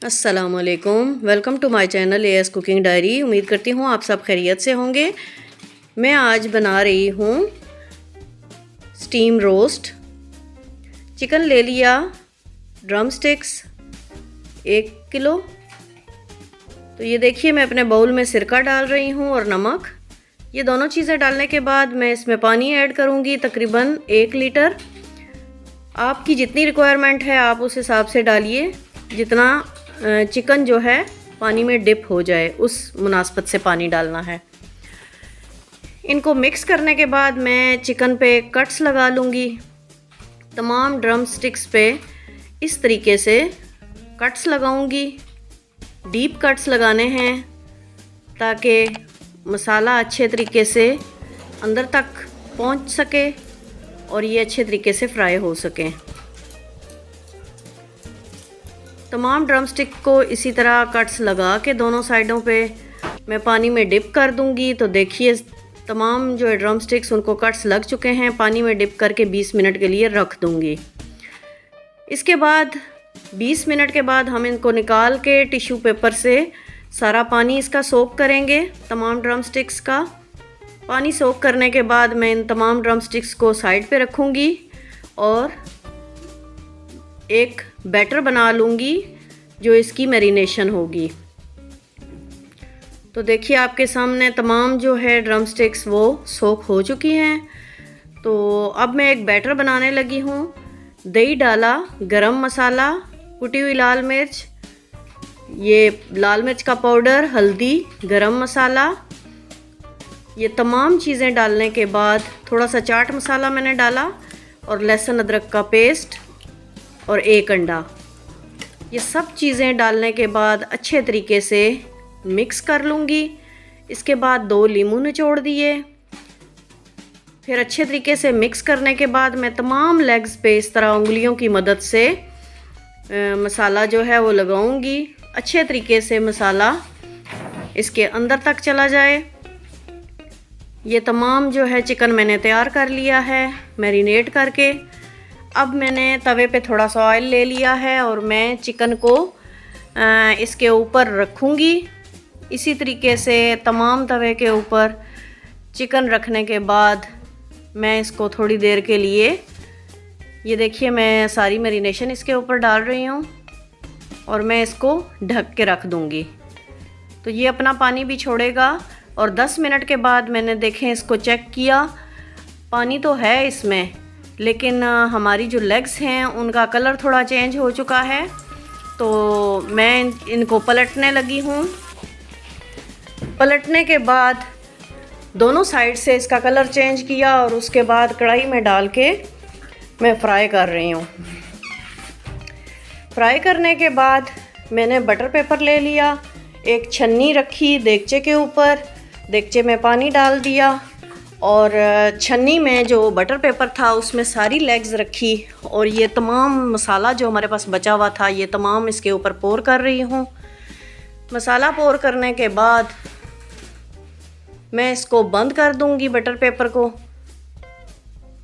अस्सलामुअलैकुम, welcome to my channel AS cooking diary. उम्मीद करती हूँ आप सब खैरियत से होंगे। मैं आज बना रही हूँ स्टीम रोस्ट। चिकन ले लिया, ड्रम स्टिक्स 1 किलो। तो ये देखिए, मैं अपने बाउल में सिरका डाल रही हूँ और नमक। ये दोनों चीज़ें डालने के बाद मैं इसमें पानी ऐड करूँगी, तकरीबन 1 लीटर। आपकी जितनी रिक्वायरमेंट है आप उस हिसाब से डालिए, जितना चिकन जो है पानी में डिप हो जाए उस मुनासबत से पानी डालना है। इनको मिक्स करने के बाद मैं चिकन पे कट्स लगा लूँगी। तमाम ड्रम स्टिक्स पे इस तरीके से कट्स लगाऊंगी। डीप कट्स लगाने हैं ताकि मसाला अच्छे तरीके से अंदर तक पहुंच सके और ये अच्छे तरीके से फ्राई हो सके। तमाम ड्रम स्टिक को इसी तरह कट्स लगा के दोनों साइडों पे मैं पानी में डिप कर दूंगी। तो देखिए, तमाम जो है ड्रम स्टिक्स उनको कट्स लग चुके हैं। पानी में डिप करके 20 मिनट के लिए रख दूंगी। इसके बाद 20 मिनट के बाद हम इनको निकाल के टिश्यू पेपर से सारा पानी इसका सोक करेंगे। तमाम ड्रम स्टिक्स का पानी सोक करने के बाद मैं इन तमाम ड्रम स्टिक्स को साइड पे रखूँगी और एक बैटर बना लूँगी जो इसकी मैरिनेशन होगी। तो देखिए, आपके सामने तमाम जो है ड्रम स्टिक्स वो सोक हो चुकी हैं। तो अब मैं एक बैटर बनाने लगी हूँ। दही डाला, गरम मसाला, कुटी हुई लाल मिर्च, ये लाल मिर्च का पाउडर, हल्दी, गरम मसाला, ये तमाम चीज़ें डालने के बाद थोड़ा सा चाट मसाला मैंने डाला और लहसुन अदरक का पेस्ट और 1 अंडा। ये सब चीज़ें डालने के बाद अच्छे तरीके से मिक्स कर लूँगी। इसके बाद 2 लीमू निचोड़ दिए। फिर अच्छे तरीके से मिक्स करने के बाद मैं तमाम लेग्स पे इस तरह उंगलियों की मदद से मसाला जो है वो लगाऊंगी। अच्छे तरीके से मसाला इसके अंदर तक चला जाए। ये तमाम जो है चिकन मैंने तैयार कर लिया है मैरिनेट करके। अब मैंने तवे पे थोड़ा सा ऑयल ले लिया है और मैं चिकन को इसके ऊपर रखूँगी। इसी तरीके से तमाम तवे के ऊपर चिकन रखने के बाद मैं इसको थोड़ी देर के लिए, ये देखिए, मैं सारी मैरिनेशन इसके ऊपर डाल रही हूँ और मैं इसको ढक के रख दूँगी। तो ये अपना पानी भी छोड़ेगा और 10 मिनट के बाद मैंने देखें इसको चेक किया, पानी तो है इसमें, लेकिन हमारी जो लेग्स हैं उनका कलर थोड़ा चेंज हो चुका है। तो मैं इनको पलटने लगी हूँ। पलटने के बाद दोनों साइड से इसका कलर चेंज किया और उसके बाद कढ़ाई में डाल के मैं फ्राई कर रही हूँ। फ्राई करने के बाद मैंने बटर पेपर ले लिया, एक छन्नी रखी देगचे के ऊपर, देगचे में पानी डाल दिया और छन्नी में जो बटर पेपर था उसमें सारी लेग्स रखी और ये तमाम मसाला जो हमारे पास बचा हुआ था ये तमाम इसके ऊपर पोर कर रही हूँ। मसाला पोर करने के बाद मैं इसको बंद कर दूँगी बटर पेपर को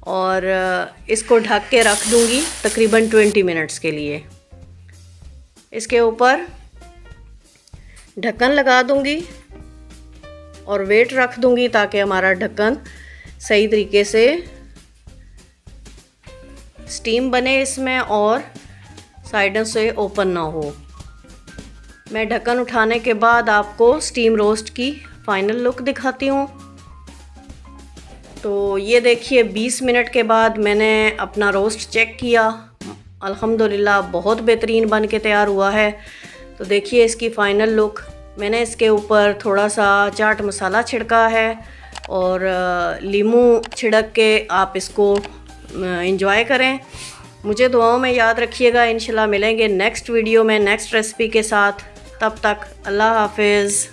और इसको ढक के रख दूँगी तकरीबन 20 मिनट्स के लिए। इसके ऊपर ढक्कन लगा दूँगी और वेट रख दूँगी ताकि हमारा ढक्कन सही तरीके से स्टीम बने इसमें और साइडों से ओपन ना हो। मैं ढक्कन उठाने के बाद आपको स्टीम रोस्ट की फाइनल लुक दिखाती हूँ। तो ये देखिए, 20 मिनट के बाद मैंने अपना रोस्ट चेक किया। अल्हम्दुलिल्लाह बहुत बेहतरीन बन के तैयार हुआ है। तो देखिए इसकी फ़ाइनल लुक। मैंने इसके ऊपर थोड़ा सा चाट मसाला छिड़का है और लीमू छिड़क के आप इसको एंजॉय करें। मुझे दुआओं में याद रखिएगा। इंशाल्लाह मिलेंगे नेक्स्ट वीडियो में नेक्स्ट रेसिपी के साथ। तब तक अल्लाह हाफिज़।